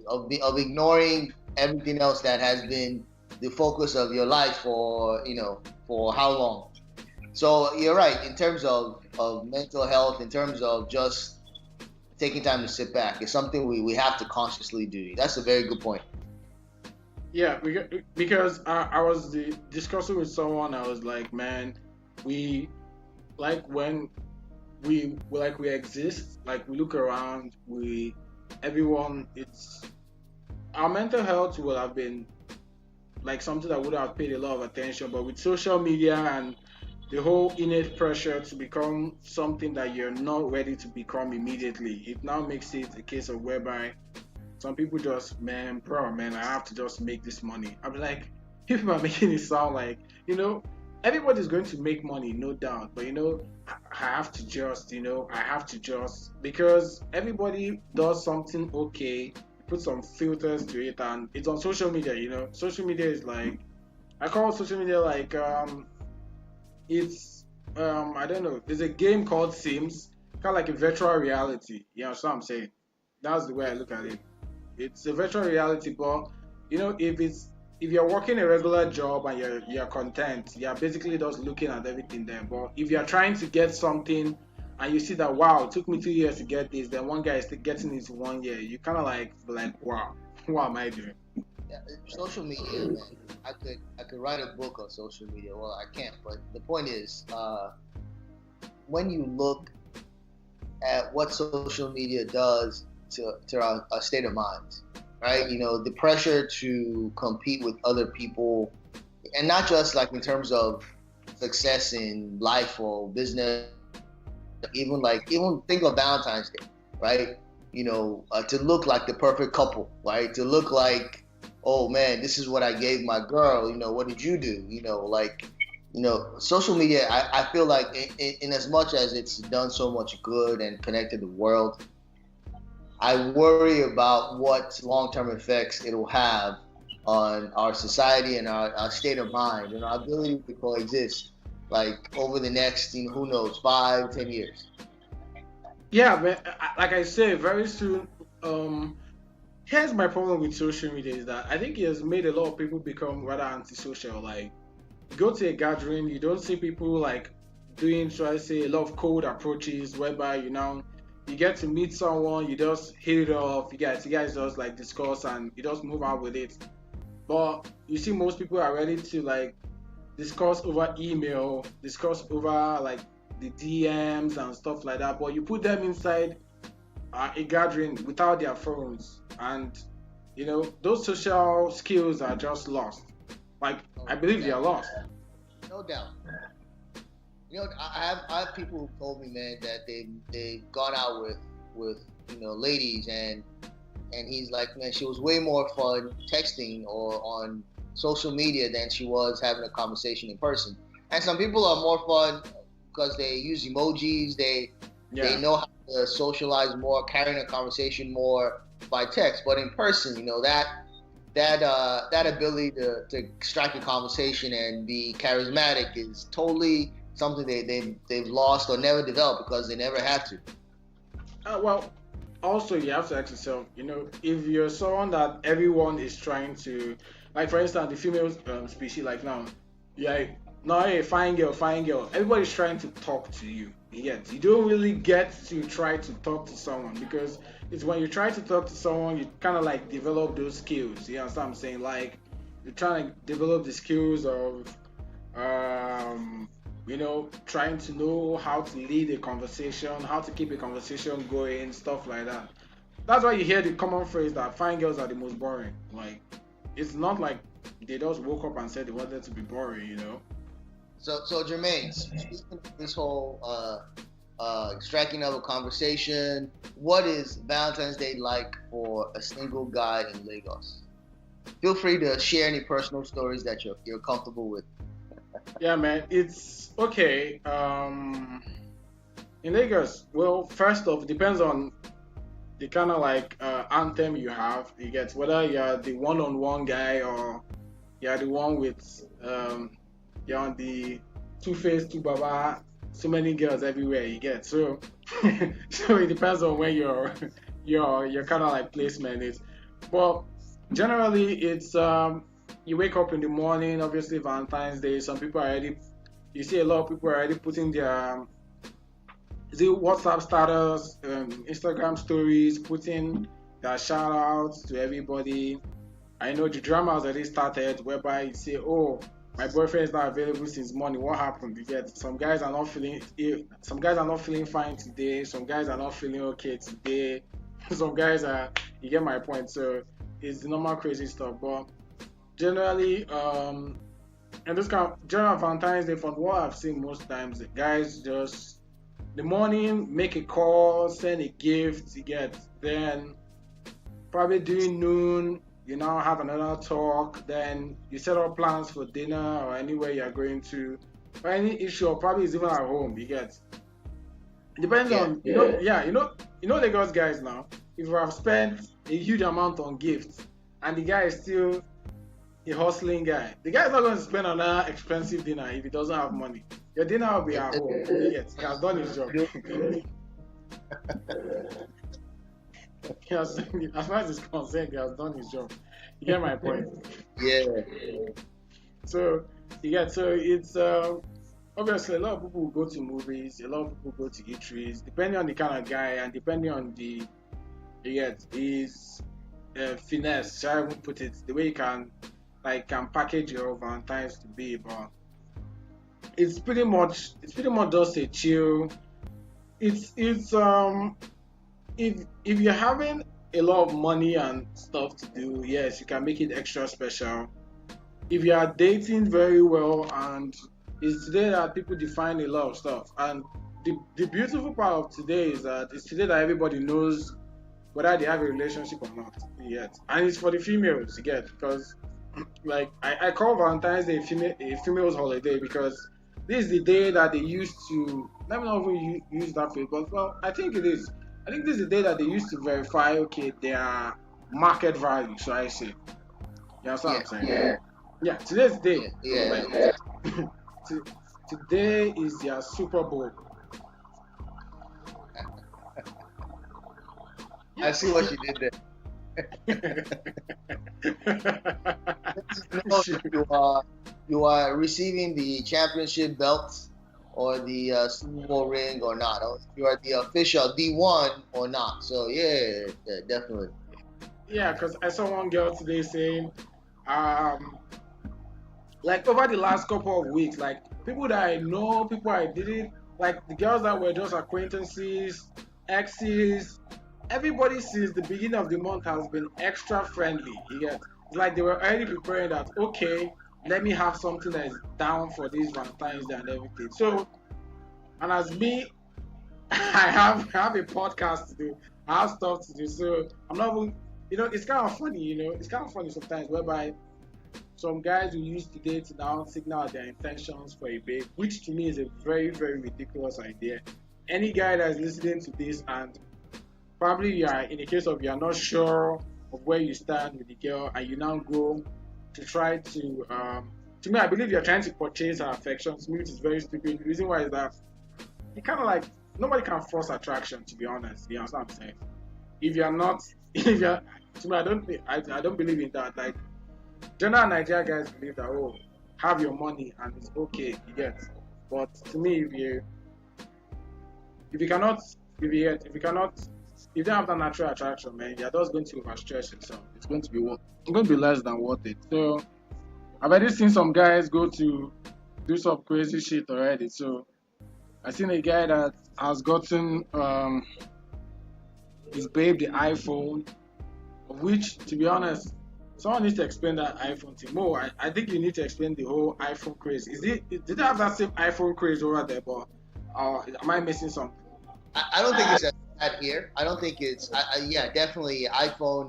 of ignoring everything else that has been the focus of your life for for how long. So you're right in terms of mental health, in terms of just taking time to sit back. It's something we have to consciously do. That's a very good point. Yeah, because I was discussing with someone. I was like, man, we like when we exist, like we look around, we everyone, it's our mental health would have been like something that would have paid a lot of attention, but with social media and the whole innate pressure to become something that you're not ready to become immediately, it now makes it a case of whereby some people just, man, bro, man, I have to just make this money. I'm like, people are making it sound like, everybody's going to make money, no doubt. But I have to just, I have to just because everybody does something okay, put some filters to it, and it's on social media. Social media is like, I call social media like it's I don't know. There's a game called Sims, kind of like a virtual reality. You know what I'm saying? That's the way I look at it. It's a virtual reality, but if you're working a regular job and you're content, you're basically just looking at everything there. But if you're trying to get something and you see that, wow, it took me 2 years to get this, then one guy is getting it in 1 year, you kind of like be like, wow, what am I doing? Yeah, social media, man. I could write a book on social media. Well, I can't, but the point is, when you look at what social media does to our state of mind, right? The pressure to compete with other people, and not just like in terms of success in life or business, even think of Valentine's Day, right? To look like the perfect couple, right? To look like, oh man, this is what I gave my girl. What did you do? Social media. I feel like in as much as it's done so much good and connected the world, I worry about what long-term effects it'll have on our society and our state of mind and our ability to coexist, like over the next, who knows, 5, 10 years. Yeah, man. Like I say, very soon. Here's my problem with social media is that I think it has made a lot of people become rather antisocial. Like, you go to a gathering, you don't see people like doing, should I say, a lot of cold approaches, whereby you get to meet someone, you just hit it off, you guys just like discuss and you just move out with it. But you see, most people are ready to like discuss over email, discuss over like the DMs and stuff like that. But you put them inside a gathering without their phones, and those social skills are just lost. Like, No, I no believe they doubt, are lost. no doubt. I have people who told me, man, that they've gone out with ladies, and he's like, man, she was way more fun texting or on social media than she was having a conversation in person. And some people are more fun because they use emojis. They Yeah. know how to socialize more, carrying a conversation more by text. But in person, that ability to strike a conversation and be charismatic is totally something they've lost or never developed because they never had to. Well, also you have to ask yourself, if you're someone that everyone is trying to, like for instance, the female species, like now, yeah, now hey, fine girl, everybody's trying to talk to you. Yet you don't really get to try to talk to someone because it's when you try to talk to someone, you kind of like develop those skills. You understand what I'm saying? Like you're trying to develop the skills of trying to know how to lead a conversation, how to keep a conversation going, stuff like that. That's why you hear the common phrase that fine girls are the most boring. Like, it's not like they just woke up and said they wanted to be boring. So Jermaine, speaking of this whole striking up a conversation, what is Valentine's Day like for a single guy in Lagos? Feel free to share any personal stories that you're comfortable with. Yeah, man, it's okay. In Lagos, well, first off, depends on the kind of like anthem you have. You get whether you're the one-on-one guy or you're the one with you're on the two-face, two baba, so many girls everywhere. You get so so it depends on where your kind of like placement is. Well, generally, it's you wake up in the morning. Obviously, Valentine's Day. Some people are already. You see a lot of people are already putting their is it WhatsApp status, Instagram stories, putting their shout outs to everybody. I know the drama has already started, whereby you say, "Oh, my boyfriend is not available since morning. What happened?" You get some guys are not feeling some guys are not feeling fine today. Some guys are not feeling okay today. Some guys are. You get my point. So it's the normal crazy stuff. But generally, and this kind of general Valentine's Day, from what I've seen most times, the guys just the morning make a call, send a gift, you get then probably during noon you now have another talk, then you set up plans for dinner or anywhere you're going to, or any issue, or probably it's even at home, you get. It depends on Lagos guys now. If you have spent a huge amount on gifts and the guy is still a hustling guy, the guy is not going to spend on an expensive dinner if he doesn't have money. Your dinner will be at home. Yes, he has done his job. As far as it's concerned, he has done his job. You get my point? Yeah. So it's obviously a lot of people will go to movies, a lot of people go to eateries, depending on the kind of guy and depending on the his finesse, shall I even put it, the way you can package your Valentine's to be, but it's pretty much just a chill. It's if you're having a lot of money and stuff to do, yes, you can make it extra special. If you are dating very well, and it's today that people define a lot of stuff, and the beautiful part of today is that it's today that everybody knows whether they have a relationship or not yet, and it's for the females, you get, because like I call Valentine's Day a females holiday, because this is the day that they used to, let me not even use that phrase, but well, I think it is. I think this is the day that they used to verify, okay, their market value, so I say. You understand what I'm saying? Yeah, today's the day. Yeah. Today is their Super Bowl. I see what you did there. You are receiving the championship belt or the Super Bowl ring or not. Or you are the official D1 or not. So yeah, definitely. Yeah, because I saw one girl today saying, like over the last couple of weeks, like people that I know, people I didn't, like the girls that were just acquaintances, exes, everybody since the beginning of the month has been extra friendly. You get, it's like they were already preparing that, okay, let me have something that is down for this Valentine's Day and everything. So, and as me, I have a podcast to do, I have stuff to do. So I'm not even, it's kind of funny, it's kind of funny sometimes, whereby some guys who use today to now signal their intentions for a babe, which to me is a very, very ridiculous idea. Any guy that is listening to this, and probably you are in the case of you're not sure of where you stand with the girl, and you now go to try to me, I believe you're trying to purchase her affection. To me, which is very stupid. The reason why is that you kind of like, nobody can force attraction, to be honest. You understand what I'm saying? If you're not, if you're, to me, I don't believe in that. Like, general Nigeria guys believe that, oh, have your money and it's okay, you get. But to me, if you don't have that natural attraction, man, you're just going to overstretch yourself. It's going to be less than worth it. So I've already seen some guys go to do some crazy shit already. So I seen a guy that has gotten his babe the iPhone, of which, to be honest, someone needs to explain that iPhone thing more. I think you need to explain the whole iPhone craze. Did they have that same iPhone craze over there, but am I missing something? I don't think it's that here. I don't think it's. Yeah, definitely. iPhone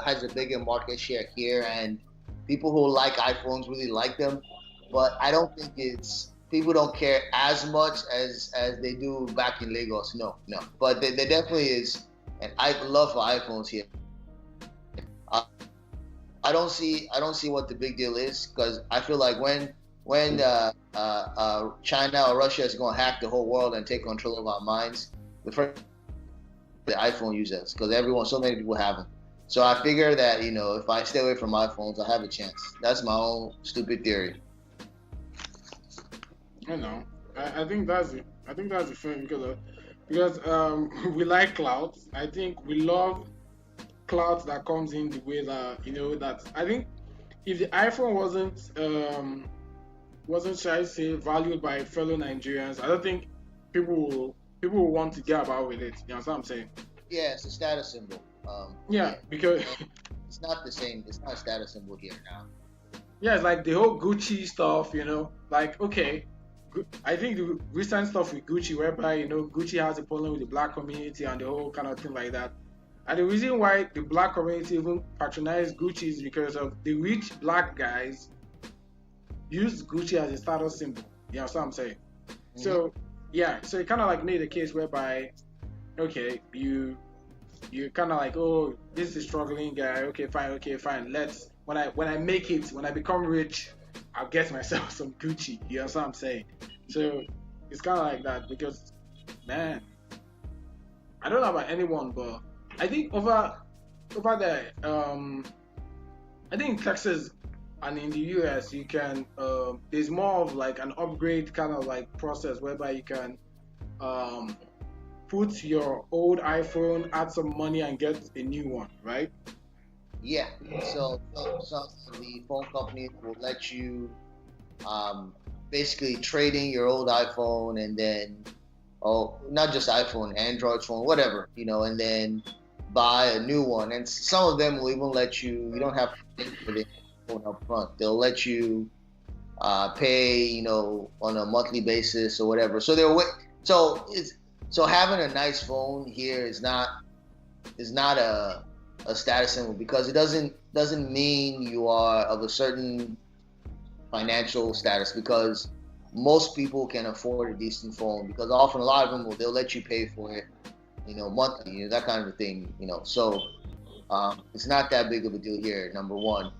has a bigger market share here, and people who like iPhones really like them. But I don't think people don't care as much as they do back in Lagos. No. But there definitely is an love for iPhones here. I don't see what the big deal is, because I feel like when China or Russia is going to hack the whole world and take control of our minds, the first the iPhone users, because so many people have them. So I figure that, if I stay away from iPhones, I have a chance. That's my own stupid theory. I think that's it. I think that's the thing because we like clouds. I think we love clouds that comes in the way that that I think if the iPhone wasn't should I say valued by fellow Nigerians, I don't think people will want to get about with it. You know what I'm saying? Yeah, it's a status symbol. Yeah, because it's not the same. It's not a status symbol here now. yeah, it's like the whole Gucci stuff. Like okay. I think the recent stuff with Gucci, whereby Gucci has a problem with the black community and the whole kind of thing like that. And the reason why the black community even patronize Gucci is because of the rich black guys use Gucci as a status symbol. You know what I'm saying? Mm-hmm. So yeah, so it kind of like made a case whereby, okay, you kind of like, oh, this is a struggling guy. Okay, fine. Let's when I make it, when I become rich, I'll get myself some Gucci. You know what I'm saying? So it's kind of like that because, man, I don't know about anyone, but I think over there, I think in Texas and in the US, you can there's more of like an upgrade kind of like process whereby you can put your old iPhone, add some money, and get a new one, right? Yeah. So the phone company will let you basically trade in your old iPhone and then, not just iPhone, Android phone, whatever, and then buy a new one. And some of them will even let you don't have to pay for the phone up front. They'll let you pay, on a monthly basis or whatever. So so having a nice phone here is not a status symbol because it doesn't mean you are of a certain financial status, because most people can afford a decent phone, because often a lot of them they'll let you pay for it, monthly, that kind of a thing, so it's not that big of a deal here, number one.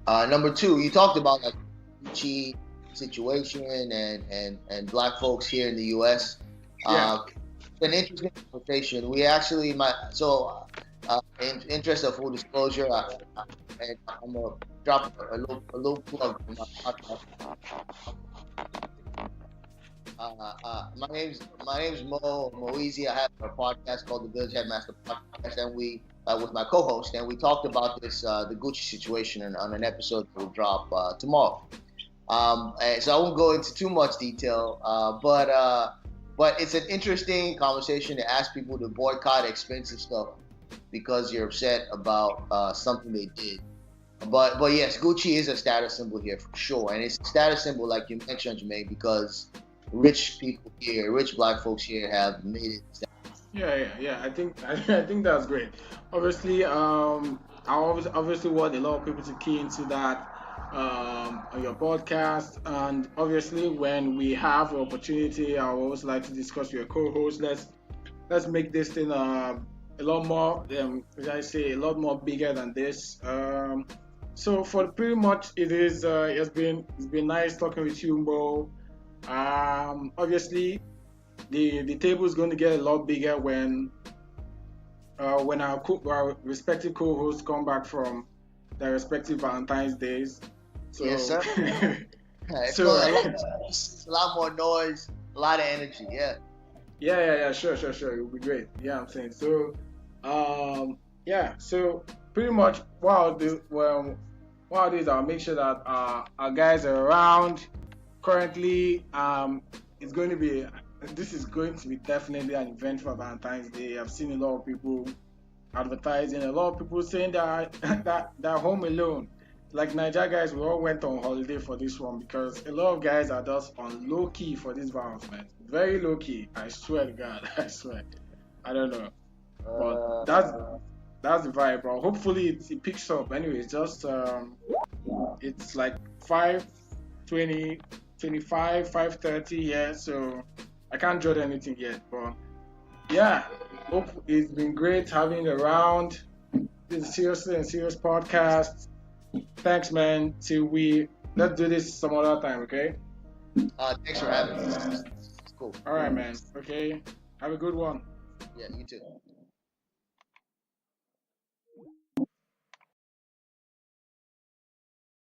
Number two, you talked about like Gucci situation and black folks here in the US. An interesting conversation. We actually in interest of full disclosure, and I'm gonna drop a little plug for my podcast. My name's Moeezy. I have a podcast called the Village Headmaster Podcast, and we with my co-host, and we talked about this the Gucci situation on an episode that will drop tomorrow. And so I won't go into too much detail, but it's an interesting conversation to ask people to boycott expensive stuff because you're upset about something they did. But yes, Gucci is a status symbol here for sure, and it's a status symbol like you mentioned, Jermaine, because rich people here, rich black folks here, have made it. Yeah. I think that's great. Obviously, I obviously want a lot of people to key into that on your podcast, and obviously when we have the opportunity, I would always like to discuss with your co-host. Let's make this thing a lot more, a lot more bigger than this. So for pretty much it's been nice talking with you, Mo. Obviously the table is going to get a lot bigger when our respective co-hosts come back from their respective Valentine's days. So, yes, sir. So it's a lot more noise, a lot of energy. Yeah. Sure. It will be great. Yeah, I'm saying so. So pretty much while this, I'll make sure that our guys are around. Currently, this is going to be definitely an event for Valentine's Day. I've seen a lot of people advertising, a lot of people saying that they're home alone. Like Niger guys, we all went on holiday for this one because a lot of guys are just on low key for this Valentine's. Very low key. I swear to God. I swear. I don't know. But that's the vibe, bro. Hopefully it picks up. Anyway, it's like 5:20, 25, 5:30. Yeah, so I can't judge anything yet. But yeah, hope it's been great having you around. This is Seriously Unserious Podcast. Thanks, man. Let's do this some other time, okay? Thanks for having me. It's cool. All right, man. Okay. Have a good one. Yeah, you too.